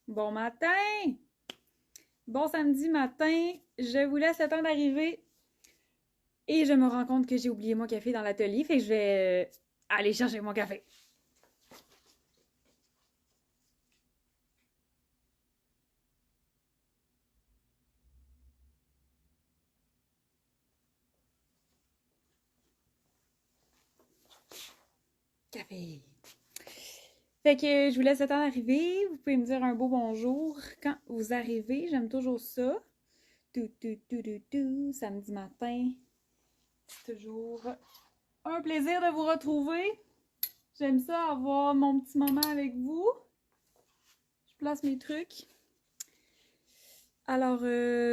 Bon matin! Bon samedi matin, je vous laisse le temps d'arriver et je me rends compte que j'ai oublié mon café dans l'atelier, fait que je vais aller chercher mon café. Café! Fait que je vous laisse le temps d'arriver. Vous pouvez me dire un beau bonjour quand vous arrivez. J'aime toujours ça. Samedi matin. C'est toujours un plaisir de vous retrouver. J'aime ça avoir mon petit moment avec vous. Je place mes trucs. Alors,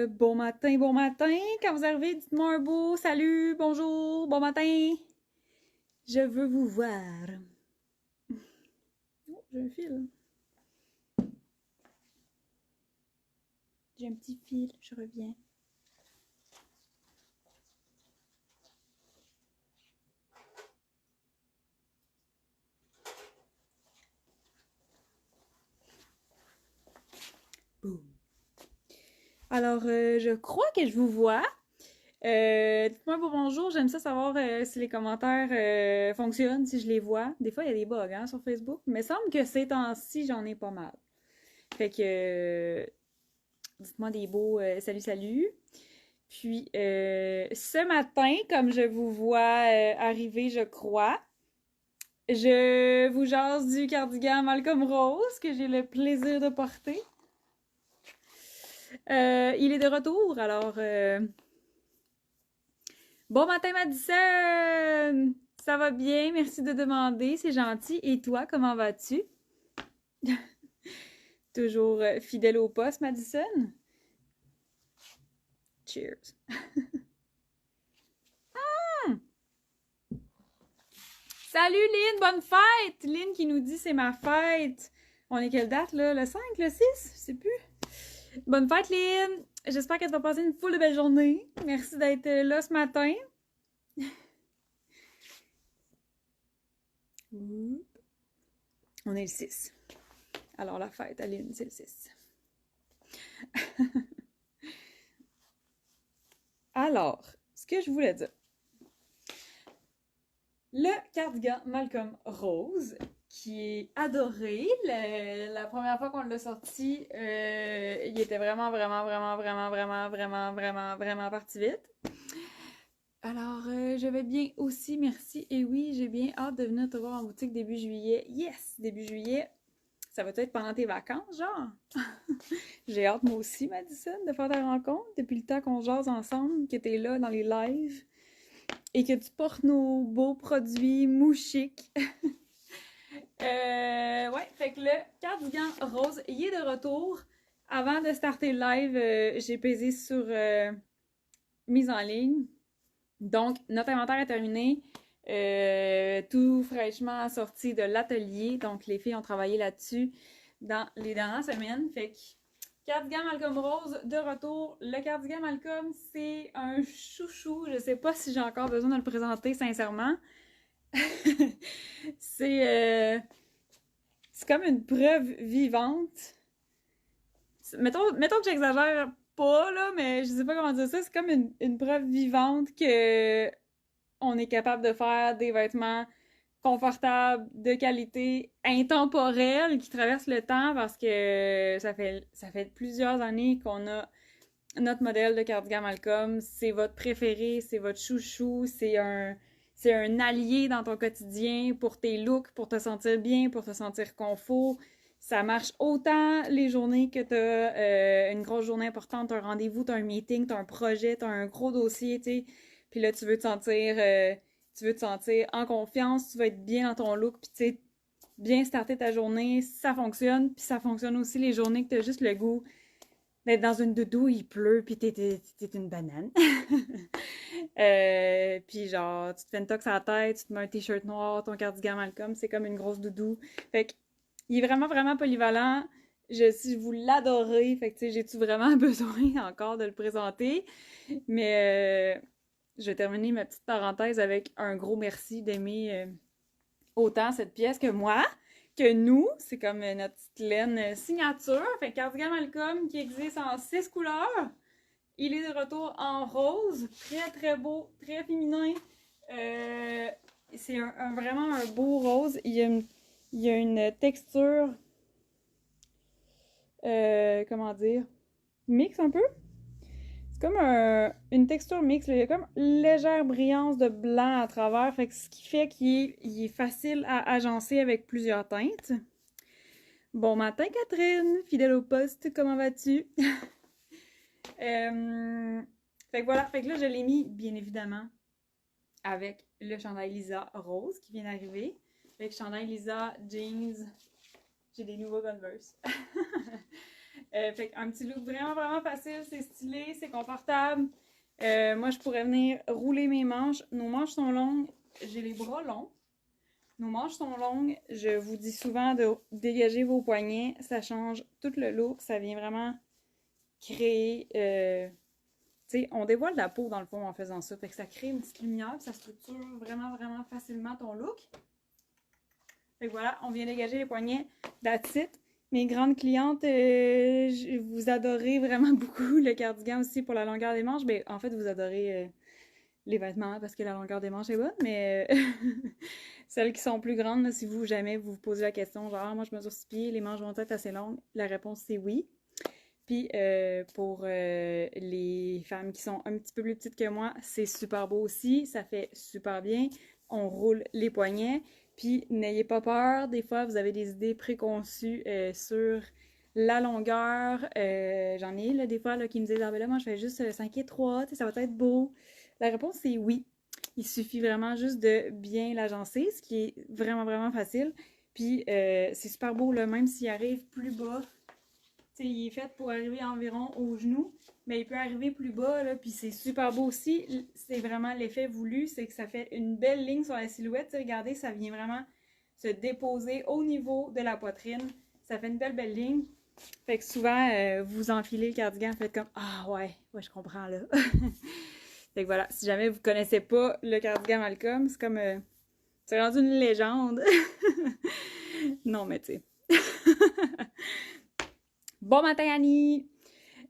bon matin, bon matin. Quand vous arrivez, dites-moi un beau salut, bonjour, bon matin. Je veux vous voir. Oh, j'ai un fil. J'ai un petit fil, je reviens. Boum. Alors, je crois que je vous vois. Dites-moi un beau bonjour. J'aime ça savoir si les commentaires fonctionnent, si je les vois. Des fois, il y a des bugs hein, sur Facebook. Mais il semble que ces temps-ci, j'en ai pas mal. Fait que dites-moi des beaux salut, salut. Puis ce matin, comme je vous vois arriver, je crois, je vous jase du cardigan Malcolm Rose que j'ai le plaisir de porter. Il est de retour, alors bon matin Madison! Ça va bien, merci de demander, c'est gentil. Et toi, comment vas-tu? Toujours fidèle au poste, Madison? Cheers! Salut Lynn, bonne fête! Lynn qui nous dit c'est ma fête. On est quelle date là? Le 5, le 6? Je sais plus. Bonne fête Lynn! J'espère que tu vas passer une foule de belle journée. Merci d'être là ce matin. On est le 6. Alors la fête à Lynn, c'est le 6. Alors, ce que je voulais dire. Le cardigan Malcolm Rose, qui est adoré. La première fois qu'on l'a sorti, il était vraiment, vraiment, vraiment, vraiment, vraiment, vraiment, vraiment, vraiment parti vite. Alors, je vais bien aussi, merci. Et oui, j'ai bien hâte de venir te voir en boutique début juillet. Yes, début juillet. Ça va être pendant tes vacances, genre? J'ai hâte, moi aussi, Madison, de faire ta rencontre depuis le temps qu'on jase ensemble, que t'es là dans les lives et que tu portes nos beaux produits mouchiques. Ouais, fait que le cardigan rose, il est de retour. Avant de starter le live, j'ai pesé sur mise en ligne. Donc, notre inventaire est terminé. Tout fraîchement sorti de l'atelier. Donc, les filles ont travaillé là-dessus dans les dernières semaines. Fait que cardigan Malcolm Rose de retour. Le cardigan Malcolm, c'est un chouchou. Je sais pas si j'ai encore besoin de le présenter sincèrement. c'est comme une preuve vivante. Mettons que j'exagère pas, là, mais je sais pas comment dire ça. C'est comme une preuve vivante que on est capable de faire des vêtements confortables, de qualité, intemporels, qui traversent le temps parce que ça fait plusieurs années qu'on a notre modèle de cardigan Malcolm. C'est votre préféré, c'est votre chouchou, c'est un allié dans ton quotidien pour tes looks, pour te sentir bien, pour te sentir confort. Ça marche autant les journées que tu as une grosse journée importante, un rendez-vous, tu as un meeting, tu as un projet, tu as un gros dossier, tu sais. Puis là, tu veux te sentir en confiance, tu vas être bien dans ton look, puis tu sais, bien starter ta journée, ça fonctionne. Puis ça fonctionne aussi les journées que tu as juste le goût d'être dans une doudou, il pleut, puis t'es une banane. Puis genre, tu te fais une tox à la tête, tu te mets un t-shirt noir, ton cardigan Malcolm, c'est comme une grosse doudou. Fait que, il est vraiment, vraiment polyvalent. Si vous l'adorez, fait que, tu sais, j'ai-tu vraiment besoin encore de le présenter? Mais je vais terminer ma petite parenthèse avec un gros merci d'aimer autant cette pièce que moi, que nous. C'est comme notre petite laine signature. Fait que cardigan Malcolm qui existe en 6 couleurs. Il est de retour en rose. Très, très beau, très féminin. C'est vraiment un beau rose. Il y a une texture, comment dire, mix un peu. C'est comme une texture mixte. Il y a comme une légère brillance de blanc à travers. Fait que ce qui fait qu'il est facile à agencer avec plusieurs teintes. Bon matin, Catherine, fidèle au poste, comment vas-tu? Fait que voilà, fait que là, je l'ai mis, bien évidemment, avec le chandail Lisa rose qui vient d'arriver. Avec chandail Lisa, jeans, j'ai des nouveaux Converse. Fait un petit look vraiment, vraiment facile, c'est stylé, c'est confortable. Moi, je pourrais venir rouler mes manches. Nos manches sont longues, j'ai les bras longs. Nos manches sont longues. Je vous dis souvent de dégager vos poignets. Ça change tout le look. Ça vient vraiment créer... tu sais, on dévoile la peau dans le fond en faisant ça. Fait que ça crée une petite lumière. Ça structure vraiment, vraiment facilement ton look. Fait que voilà, on vient dégager les poignets. That's it. Mes grandes clientes, vous adorez vraiment beaucoup le cardigan aussi pour la longueur des manches. Ben, en fait, vous adorez les vêtements parce que la longueur des manches est bonne, mais celles qui sont plus grandes, là, si vous jamais vous vous posez la question, genre, moi je mesure 6 pieds, les manches vont être assez longues, la réponse c'est oui. Puis pour les femmes qui sont un petit peu plus petites que moi, c'est super beau aussi, ça fait super bien. On roule les poignets. Puis n'ayez pas peur, des fois vous avez des idées préconçues sur la longueur. J'en ai là, des fois là, qui me disent ah ben là moi je fais juste 5 et 3, ça va être beau. La réponse c'est oui. Il suffit vraiment juste de bien l'agencer, ce qui est vraiment vraiment facile. Puis c'est super beau là, même s'il arrive plus bas. T'sais, il est fait pour arriver environ au genou, mais il peut arriver plus bas, là, puis c'est super beau aussi. C'est vraiment l'effet voulu, c'est que ça fait une belle ligne sur la silhouette. T'sais, regardez, ça vient vraiment se déposer au niveau de la poitrine. Ça fait une belle ligne. Fait que souvent, vous enfilez le cardigan, faites comme « Ah ouais, je comprends là. » Fait que voilà, si jamais vous connaissez pas le cardigan Malcolm, c'est comme... c'est rendu une légende. Non, mais tu sais... Bon matin, Annie!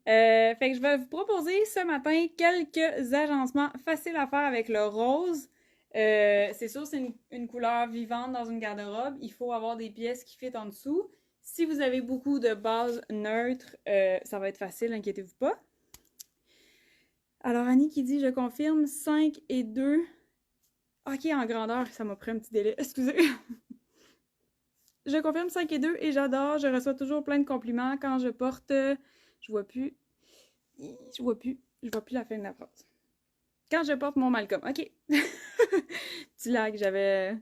Fait que je vais vous proposer ce matin quelques agencements faciles à faire avec le rose. C'est sûr, c'est une couleur vivante dans une garde-robe. Il faut avoir des pièces qui fit en dessous. Si vous avez beaucoup de bases neutres, ça va être facile, inquiétez-vous pas. Alors, Annie qui dit, je confirme, 5 et 2. Ok, en grandeur, ça m'a pris un petit délai. Excusez. Je confirme 5 et 2 et j'adore. Je reçois toujours plein de compliments quand je porte... Je vois plus la fin de la phrase. Quand je porte mon Malcolm. OK. Petit lag, j'avais...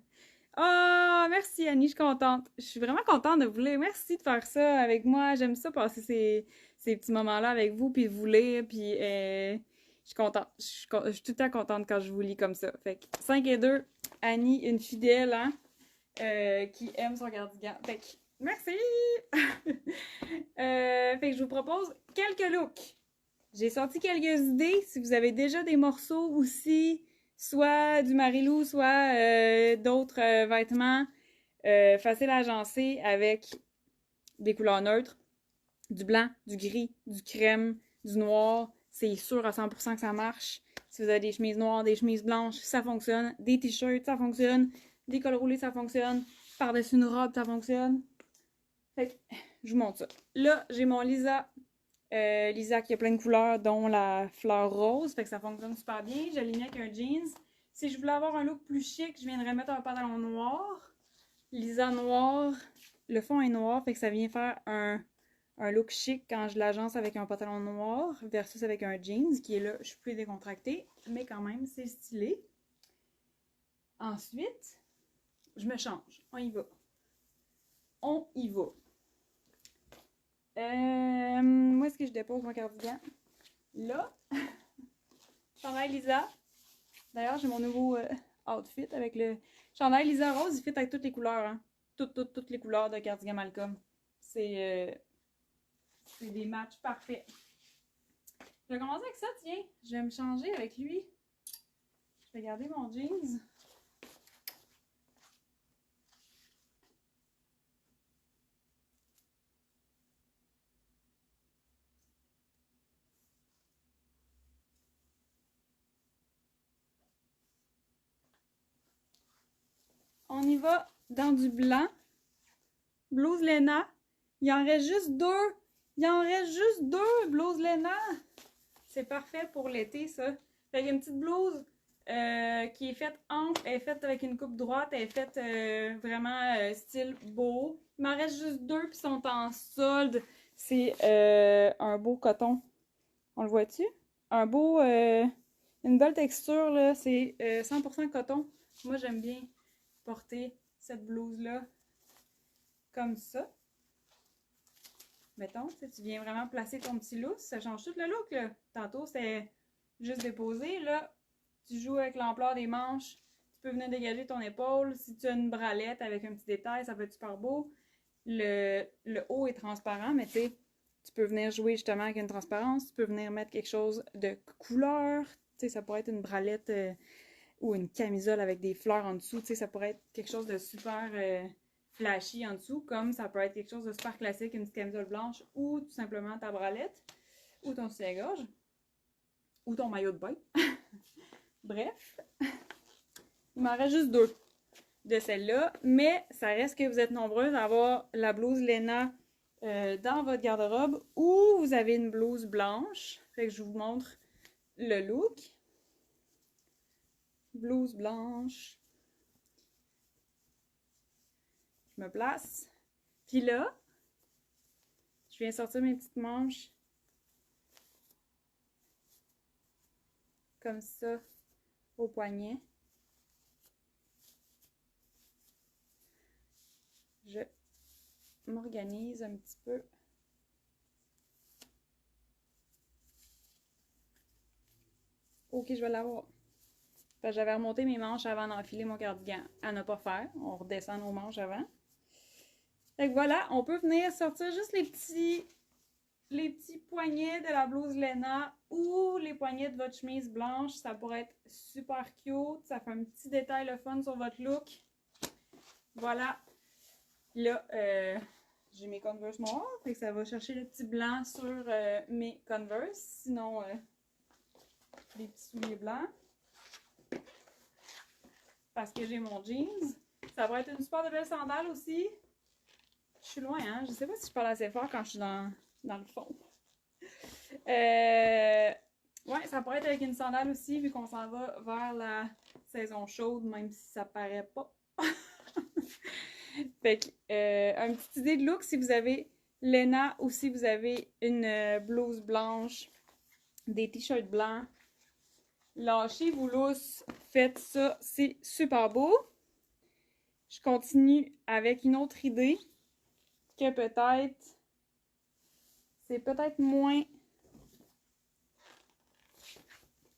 Oh, merci Annie, je suis contente. Je suis vraiment contente de vous lire. Merci de faire ça avec moi. J'aime ça passer ces petits moments-là avec vous, puis de vous lire, puis je suis contente. Je suis tout le temps contente quand je vous lis comme ça. Fait que 5 et 2, Annie, une fidèle, hein? Qui aime son cardigan. Fait que, merci! Fait que je vous propose quelques looks. J'ai sorti quelques idées. Si vous avez déjà des morceaux aussi, soit du Marilou, soit d'autres vêtements faciles à agencer avec des couleurs neutres, du blanc, du gris, du crème, du noir, c'est sûr à 100% que ça marche. Si vous avez des chemises noires, des chemises blanches, ça fonctionne. Des t-shirts, ça fonctionne. Des cols roulés, ça fonctionne. Par-dessus une robe, ça fonctionne. Fait que, je vous montre ça. Là, j'ai mon Lisa. Lisa qui a plein de couleurs, dont la fleur rose. Fait que ça fonctionne super bien. Je l'ai mis avec un jeans. Si je voulais avoir un look plus chic, je viendrais mettre un pantalon noir. Lisa noir. Le fond est noir, fait que ça vient faire un look chic quand je l'agence avec un pantalon noir versus avec un jeans qui est là, je suis plus décontractée, mais quand même, c'est stylé. Ensuite, je me change. On y va. On y va. Où est-ce que je dépose mon cardigan? Là. Chandail Lisa. D'ailleurs, j'ai mon nouveau outfit avec le chandail Lisa rose. Il fit avec toutes les couleurs. Hein? Toutes les couleurs de cardigan Malcolm. C'est des matchs parfaits. Je vais commencer avec ça, tiens. Je vais me changer avec lui. Je vais garder mon jeans. on y va dans du blanc. Blouse Léna. Il en reste juste deux. Il en reste juste deux, blouse Léna. C'est parfait pour l'été, ça. Fait qu'il y a une petite blouse qui est faite ample. Elle est faite avec une coupe droite. Elle est faite vraiment style beau. Il m'en reste juste deux, puis sont en solde. C'est un beau coton. On le voit-tu? Un beau... une belle texture, là. C'est 100% coton. Moi, j'aime bien porter cette blouse-là comme ça. Mettons, tu viens vraiment placer ton petit lousse, ça change tout le look, là. Tantôt, c'était juste déposé, là. Tu joues avec l'ampleur des manches, tu peux venir dégager ton épaule. Si tu as une bralette avec un petit détail, ça peut être super beau. Le haut est transparent, mais tu sais, tu peux venir jouer justement avec une transparence, tu peux venir mettre quelque chose de couleur. Tu sais, ça pourrait être une bralette ou une camisole avec des fleurs en dessous. Tu sais, ça pourrait être quelque chose de super... flashy en dessous, comme ça peut être quelque chose de super classique, une petite camisole blanche, ou tout simplement ta bralette, ou ton soutien-gorge, ou ton maillot de bain. Bref, il m'en reste juste deux de celle-là, mais ça reste que vous êtes nombreuses à avoir la blouse Léna dans votre garde-robe, ou vous avez une blouse blanche. Fait que je vous montre le look. Blouse blanche. Je me place. Puis là, je viens sortir mes petites manches comme ça au poignet. Je m'organise un petit peu. Ok, je vais l'avoir. J'avais remonté mes manches avant d'enfiler mon cardigan. À ne pas faire. On redescend nos manches avant. Fait que voilà, on peut venir sortir juste les petits poignets de la blouse Léna ou les poignets de votre chemise blanche. Ça pourrait être super cute. Ça fait un petit détail le fun sur votre look. Voilà. Là, j'ai mes Converse noirs. Fait que ça va chercher le petit blanc sur mes Converse. Sinon, les petits souliers blancs. Parce que j'ai mon jeans. Ça va être une super belle sandale aussi. Je suis loin, hein? Je sais pas si je parle assez fort quand je suis dans le fond. Ouais, ça pourrait être avec une sandale aussi, vu qu'on s'en va vers la saison chaude, même si ça paraît pas. Fait que, une petite idée de look, si vous avez Léna ou si vous avez une blouse blanche, des t-shirts blancs, lâchez vos lousses, faites ça, c'est super beau. Je continue avec une autre idée que peut-être, c'est peut-être moins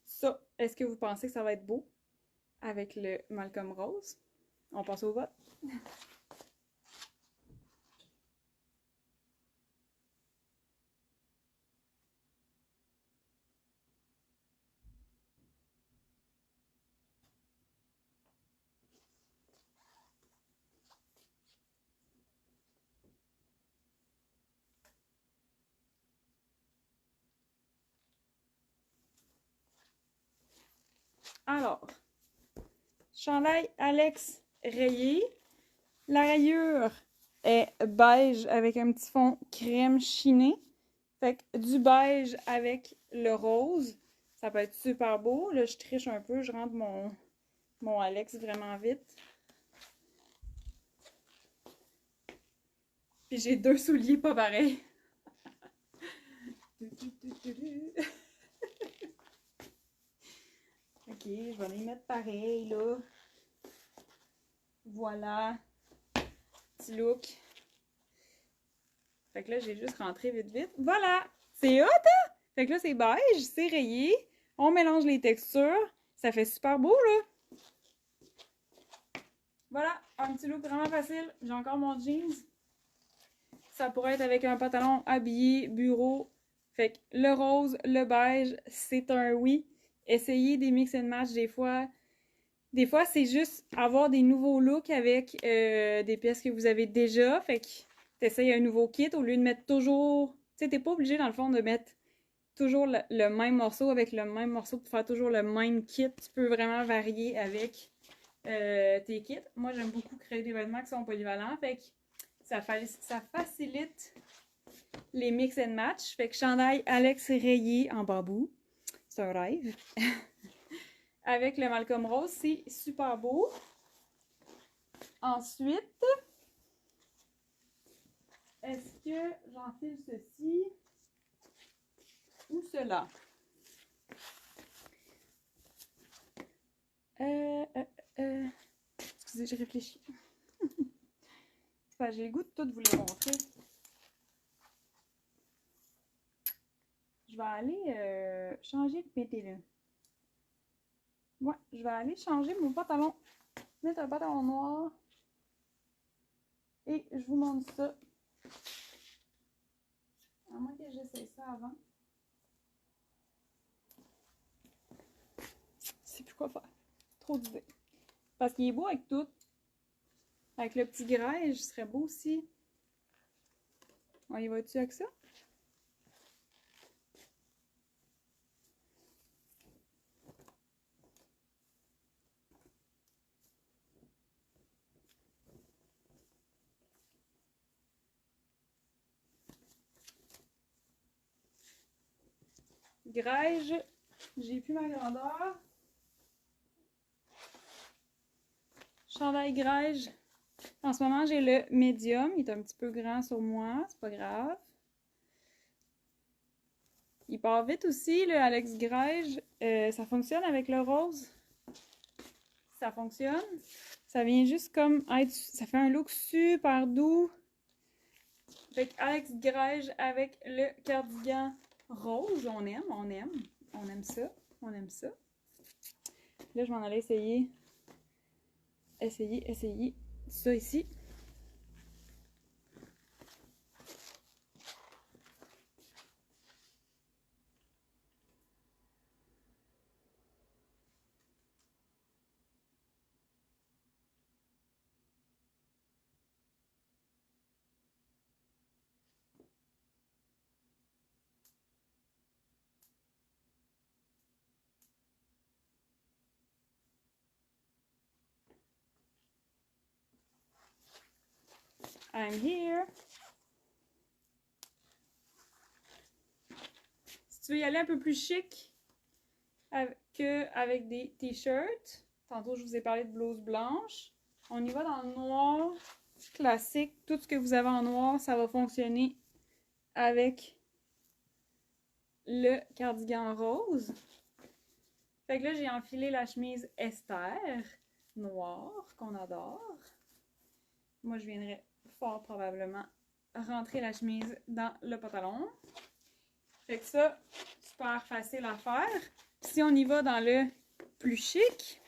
ça. Est-ce que vous pensez que ça va être beau avec le Malcolm Rose? On passe au vote. Alors, chandail Alex rayé. La rayure est beige avec un petit fond crème chiné. Fait que du beige avec le rose. Ça peut être super beau. Là, je triche un peu. Je rentre mon Alex vraiment vite. Puis j'ai deux souliers pas pareils. Ok, je vais les mettre pareil, là. Voilà. Petit look. Fait que là, j'ai juste rentré vite, vite. Voilà! C'est hot, hein? Fait que là, c'est beige, c'est rayé. On mélange les textures. Ça fait super beau, là. Voilà, un petit look vraiment facile. J'ai encore mon jeans. Ça pourrait être avec un pantalon habillé, bureau. Fait que le rose, le beige, c'est un oui. Essayez des mix and match des fois. Des fois, c'est juste avoir des nouveaux looks avec des pièces que vous avez déjà. Fait que t'essayes un nouveau kit au lieu de mettre toujours... Tu sais, t'es pas obligé, dans le fond, de mettre toujours le même morceau avec le même morceau pour faire toujours le même kit. Tu peux vraiment varier avec tes kits. Moi, j'aime beaucoup créer des vêtements qui sont polyvalents, fait que ça facilite les mix and match. Fait que chandail Alex rayé en bambou. C'est un rêve. Avec le Malcolm Rose, c'est super beau. Ensuite, est-ce que j'enfile ceci ou cela? Excusez, je réfléchis. Enfin, j'ai le goût de tout vous les montrer. Je vais aller changer de pété là. Ouais, je vais aller changer mon pantalon. Mettre un pantalon noir. Et je vous montre ça. À moins que j'essaie ça avant. Je sais plus quoi faire. Trop d'idées. Parce qu'il est beau avec tout. Avec le petit grège, ce serait beau aussi. On y va-tu avec ça? Grège, j'ai plus ma grandeur. Chandail grège. En ce moment, j'ai le médium. Il est un petit peu grand sur moi. C'est pas grave. Il part vite aussi, le Alex Grège. Ça fonctionne avec le rose. Ça fonctionne. Ça vient juste comme être... Ça fait un look super doux. Fait Alex Grège avec le cardigan rose. On aime, on aime. On aime ça. On aime ça. Là, je m'en allais essayer. Essayer ça ici. I'm here. Si tu veux y aller un peu plus chic qu'avec des t-shirts, tantôt je vous ai parlé de blouse blanche, on y va dans le noir classique. Tout ce que vous avez en noir, ça va fonctionner avec le cardigan rose. Fait que là, j'ai enfilé la chemise Esther noire qu'on adore. Moi, je viendrais fort probablement rentrer la chemise dans le pantalon. Fait que ça, super facile à faire. Si on y va dans le plus chic,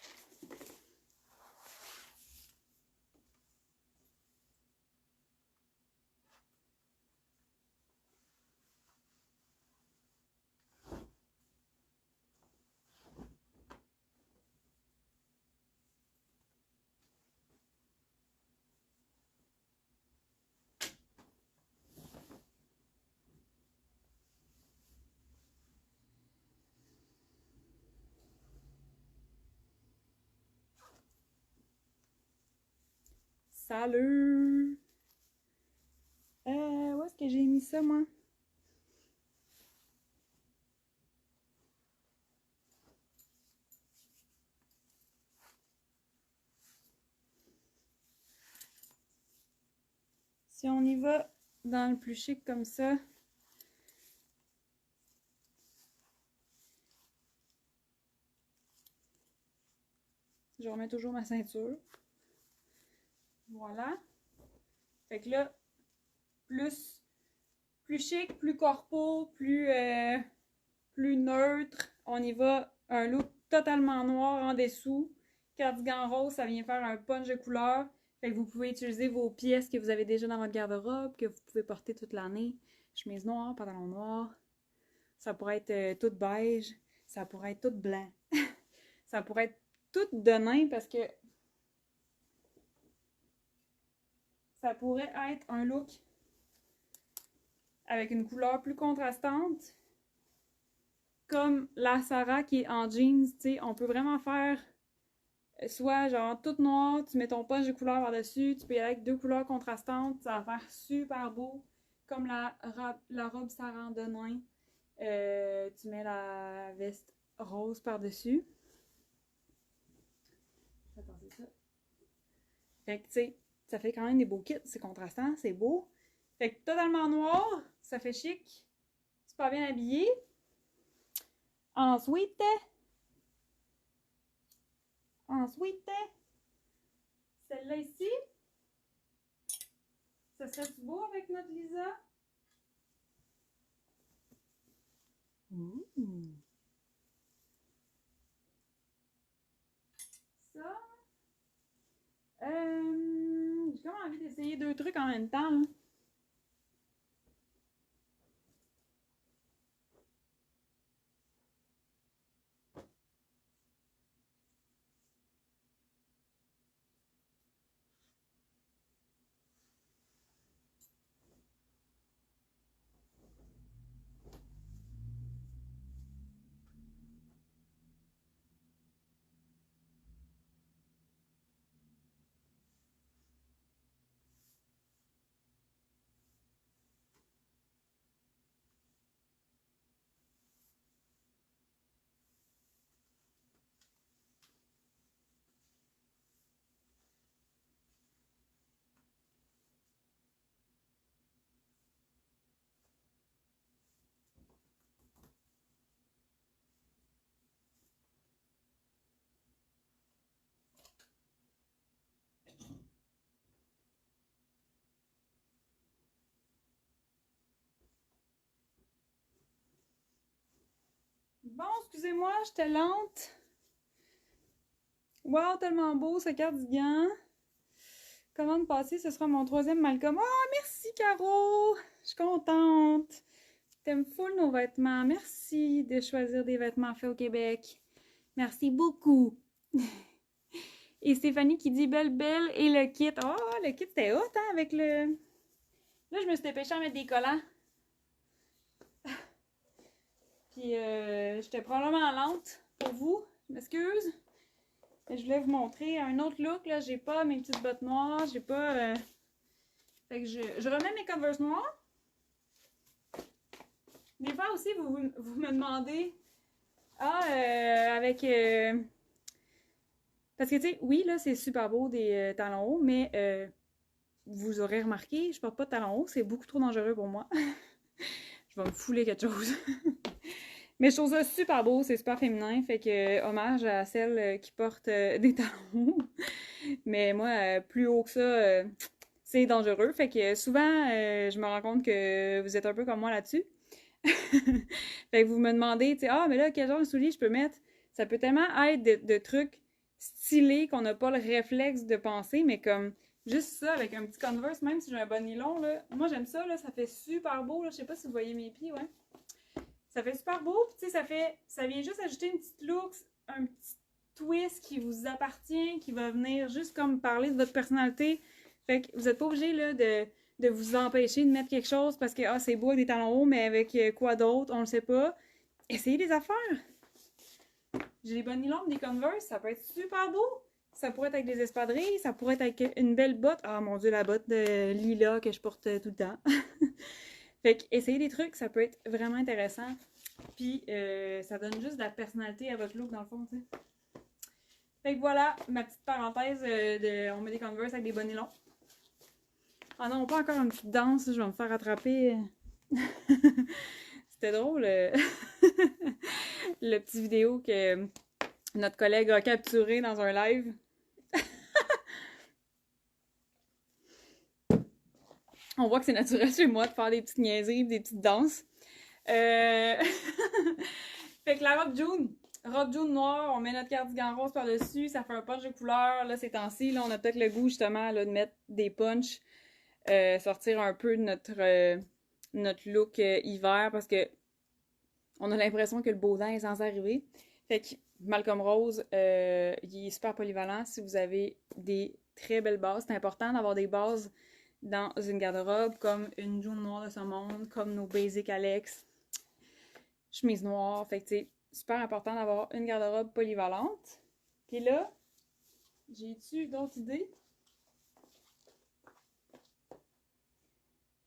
salut! Où est-ce que j'ai mis ça, moi? Si on y va dans le plus chic comme ça, je remets toujours ma ceinture. Voilà. Fait que là, plus chic, plus corpo, plus neutre. On y va, un look totalement noir en dessous. Cardigan rose, ça vient faire un punch de couleur. Fait que vous pouvez utiliser vos pièces que vous avez déjà dans votre garde-robe, que vous pouvez porter toute l'année. Chemise noire, pantalon noir. Ça pourrait être tout beige. Ça pourrait être tout blanc. Ça pourrait être tout de nain parce que ça pourrait être un look avec une couleur plus contrastante. Comme la Sarah qui est en jeans, tu sais, on peut vraiment faire soit genre toute noire, tu mets ton punch de couleur par-dessus, tu peux y aller avec deux couleurs contrastantes, ça va faire super beau. Comme la robe Sarah Denain, tu mets la veste rose par-dessus. Attends, c'est ça. Fait que, tu sais, ça fait quand même des beaux kits, c'est contrastant, c'est beau. Fait que totalement noir, ça fait chic, super bien habillé. Ensuite, celle-là ici, ça serait-tu beau avec notre Lisa? Ça. J'ai comme envie d'essayer deux trucs en même temps, là. Bon, excusez-moi, j'étais lente. Wow, tellement beau ce cardigan. Commande passée, ce sera mon troisième Malcolm. Oh, merci Caro! Je suis contente. T'aimes full nos vêtements. Merci de choisir des vêtements faits au Québec. Merci beaucoup. Et Stéphanie qui dit belle belle et le kit. Oh, le kit c'était hot, hein, avec le... Là, je me suis dépêchée à mettre des collants. Puis, j'étais probablement lente pour vous. Je m'excuse. Je voulais vous montrer un autre look. Là, j'ai pas mes petites bottes noires. J'ai pas... Fait que je remets mes Converse noirs. Des fois aussi, vous me demandez... Ah, avec... Parce que, tu sais, oui, là, c'est super beau des talons hauts, mais vous aurez remarqué, je porte pas de talons hauts. C'est beaucoup trop dangereux pour moi. Je vais me fouler quelque chose. Mais je trouve ça super beau, c'est super féminin, fait que hommage à celles qui portent des talons. Mais moi, plus haut que ça, c'est dangereux. Fait que souvent, je me rends compte que vous êtes un peu comme moi là-dessus. Fait que vous me demandez, tu sais, ah, mais là, quel genre de souliers je peux mettre? Ça peut tellement être de trucs stylés qu'on n'a pas le réflexe de penser, mais comme juste ça, avec un petit Converse, même si j'ai un bon nylon, là. Moi, j'aime ça, là, ça fait super beau, là. Je sais pas si vous voyez mes pieds, ouais. Ça fait super beau, puis tu sais, ça vient juste ajouter une petite look, un petit twist qui vous appartient, qui va venir juste comme parler de votre personnalité. Fait que vous n'êtes pas obligé là, de vous empêcher de mettre quelque chose parce que c'est beau avec des talons hauts, mais avec quoi d'autre, on le sait pas. Essayez des affaires. J'ai des bonnes nylons, des Converse, ça peut être super beau. Ça pourrait être avec des espadrilles, ça pourrait être avec une belle botte. Ah mon dieu, la botte de lilas que je porte tout le temps. Fait que essayez des trucs, ça peut être vraiment intéressant. Puis ça donne juste de la personnalité à votre look dans le fond, tu sais. Fait que voilà, ma petite parenthèse on met des Converse avec des bonnets longs. Ah non, pas encore une petite danse, je vais me faire rattraper. C'était drôle, le petit vidéo que notre collègue a capturé dans un live. On voit que c'est naturel chez moi de faire des petites niaiseries, des petites danses. Fait que la robe June noire, on met notre cardigan rose par-dessus, ça fait un punch de couleur. Là, ces temps-ci, là, on a peut-être le goût justement là, de mettre des punchs, sortir un peu de notre look hiver parce que on a l'impression que le beau temps est censé arriver. Fait que Malcolm Rose, il est super polyvalent. Si vous avez des très belles bases, c'est important d'avoir des bases dans une garde-robe comme une jaune noire de ce monde, comme nos Basic Alex, chemise noire. Fait que c'est super important d'avoir une garde-robe polyvalente. Puis là, J'ai-tu d'autres idées?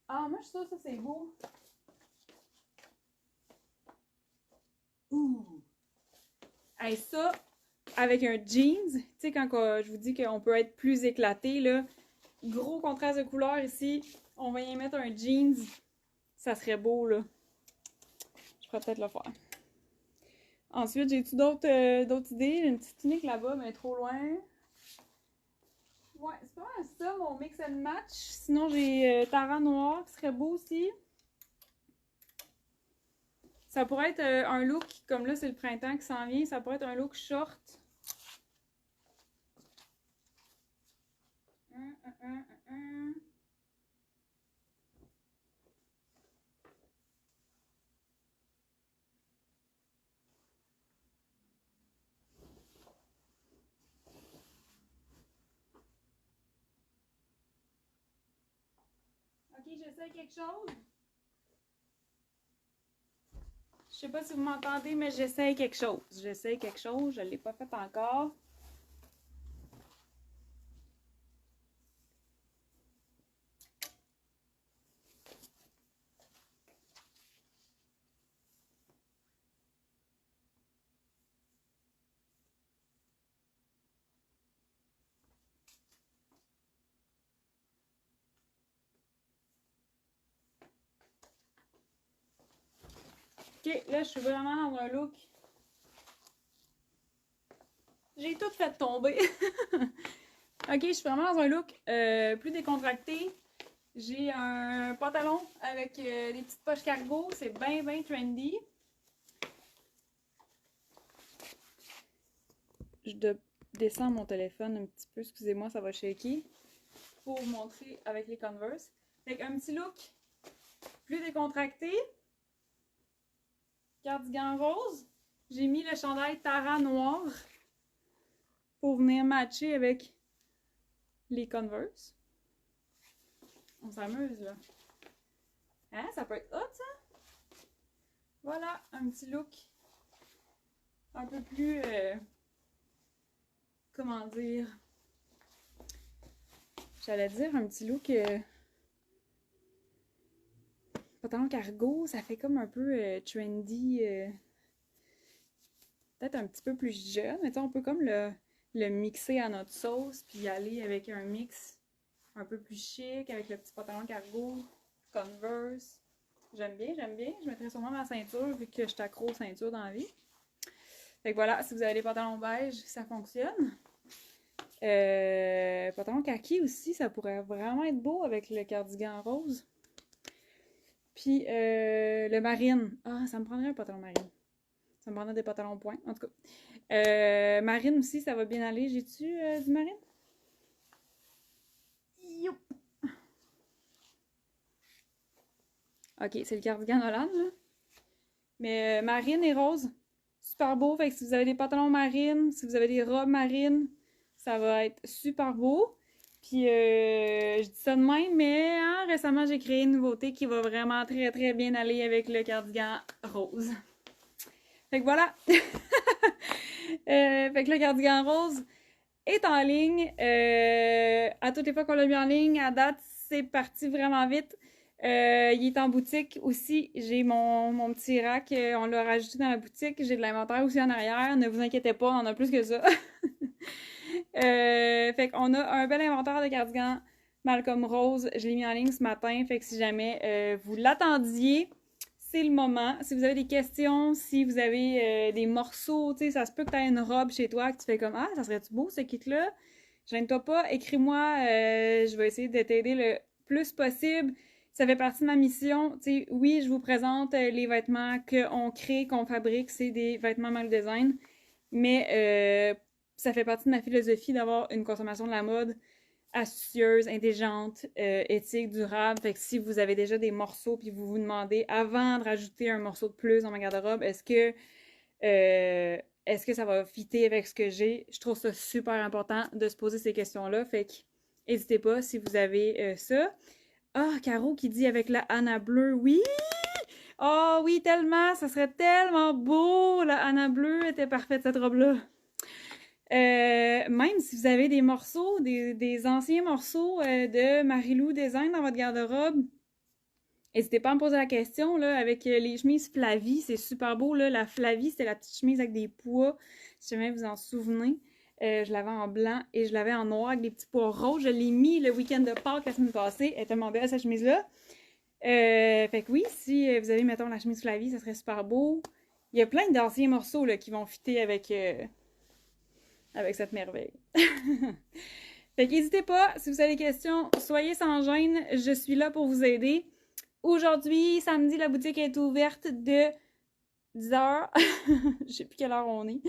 Ah, moi, je trouve ça, c'est beau. Ouh! Hey, ça, avec un jeans, tu sais, quand je vous dis qu'on peut être plus éclaté, là, gros contraste de couleur ici, on va y mettre un jeans, ça serait beau, là. Je pourrais peut-être le faire. Ensuite, j'ai-tu d'autres idées? Une petite tunique là-bas, mais trop loin. Ouais, c'est pas mal ça, mon mix and match. Sinon, j'ai Tara noir qui serait beau aussi. Ça pourrait être un look, comme là, c'est le printemps qui s'en vient, ça pourrait être un look short. Ok, j'essaie quelque chose. Je sais pas si vous m'entendez, mais j'essaie quelque chose. J'essaie quelque chose, je ne l'ai pas fait encore. Ok, là, je suis vraiment dans un look. J'ai tout fait tomber. Ok, je suis vraiment dans un look plus décontracté. J'ai un pantalon avec des petites poches cargo. C'est bien, bien trendy. Je descends mon téléphone un petit peu. Excusez-moi, ça va shaker. Pour vous montrer avec les Converse. Fait un petit look plus décontracté. Cardigan rose. J'ai mis le chandail Tara noir pour venir matcher avec les Converse. On s'amuse là. Hein, ça peut être hot ça? Voilà, un petit look un peu plus... comment dire? J'allais dire un petit look... pantalon cargo, ça fait comme un peu trendy... peut-être un petit peu plus jeune, mais on peut comme le mixer à notre sauce, puis y aller avec un mix un peu plus chic, avec le petit pantalon cargo, Converse. J'aime bien, j'aime bien. Je mettrais sûrement ma ceinture, vu que je suis accro aux ceintures dans la vie. Fait que voilà, si vous avez des pantalons beige, ça fonctionne. Pantalon kaki aussi, ça pourrait vraiment être beau avec le cardigan rose. Puis le marine. Ah, ça me prendrait un pantalon marine. Ça me prendrait des pantalons points, en tout cas. Marine aussi, ça va bien aller. J'ai-tu du marine? Youp! Ok, c'est le cardigan Hollande, là. Mais marine et rose, super beau. Fait que si vous avez des pantalons marines, si vous avez des robes marines, ça va être super beau. Puis, je dis ça de même, mais hein, récemment, j'ai créé une nouveauté qui va vraiment très, très bien aller avec le cardigan rose. Fait que voilà! Fait que le cardigan rose est en ligne. À toutes les fois qu'on l'a mis en ligne, à date, c'est parti vraiment vite. Il est en boutique aussi. J'ai mon petit rack. On l'a rajouté dans la boutique. J'ai de l'inventaire aussi en arrière. Ne vous inquiétez pas, on en a plus que ça. Fait qu'on a un bel inventaire de cardigans Malcolm Rose. Je l'ai mis en ligne ce matin. Fait que si jamais vous l'attendiez, c'est le moment. Si vous avez des questions, si vous avez des morceaux, tu sais, ça se peut que tu aies une robe chez toi que tu fais comme « Ah, ça serait-tu beau ce kit-là? » Gêne-toi pas, écris-moi. Je vais essayer de t'aider le plus possible. Ça fait partie de ma mission. Tu sais, oui, je vous présente les vêtements qu'on crée, qu'on fabrique. C'est des vêtements Mal Design. Mais ça fait partie de ma philosophie d'avoir une consommation de la mode astucieuse, intelligente, éthique, durable. Fait que si vous avez déjà des morceaux puis vous vous demandez avant de rajouter un morceau de plus dans ma garde-robe, est-ce que ça va fitter avec ce que j'ai? Je trouve ça super important de se poser ces questions-là. Fait que n'hésitez pas si vous avez ça. Ah, Caro qui dit avec la Anna bleue, oui! Oh oui, tellement! Ça serait tellement beau! La Anna bleue était parfaite, cette robe-là. Même si vous avez des morceaux, des anciens morceaux de Marilou Design dans votre garde-robe, n'hésitez pas à me poser la question, là, avec les chemises Flavie, c'est super beau, là. La Flavie, c'était la petite chemise avec des pois, si jamais vous en souvenez. Je l'avais en blanc et je l'avais en noir avec des petits pois roses. Je l'ai mis le week-end de Pâques la semaine passée. Elle est tellement belle, cette chemise-là. Fait que oui, si vous avez, mettons, la chemise Flavie, ça serait super beau. Il y a plein d'anciens morceaux là, qui vont fitter avec cette merveille. Fait qu'hésitez pas, si vous avez des questions, soyez sans gêne, je suis là pour vous aider. Aujourd'hui, samedi, la boutique est ouverte de 10h, je sais plus quelle heure on est,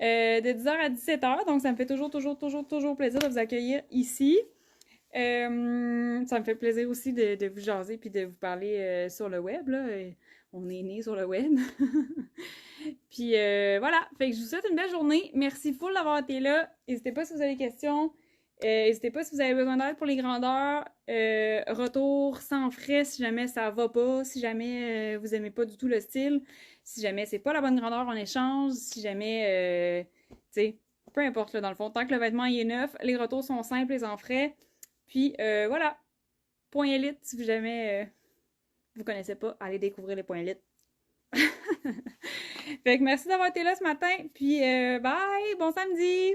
de 10h à 17h, donc ça me fait toujours plaisir de vous accueillir ici. Ça me fait plaisir aussi de vous jaser puis de vous parler sur le web, là. On est né sur le web. Puis voilà, fait que je vous souhaite une belle journée. Merci full d'avoir été là. N'hésitez pas si vous avez des questions. N'hésitez pas si vous avez besoin d'aide pour les grandeurs. Retour sans frais si jamais ça va pas, si jamais vous aimez pas du tout le style, si jamais c'est pas la bonne grandeur, on échange, si jamais, tu sais, peu importe là, dans le fond, tant que le vêtement il est neuf, les retours sont simples et sans frais. Puis voilà, Point Élite, si jamais vous connaissez pas, allez découvrir les Points Élite. Fait que merci d'avoir été là ce matin, puis bye, bon samedi!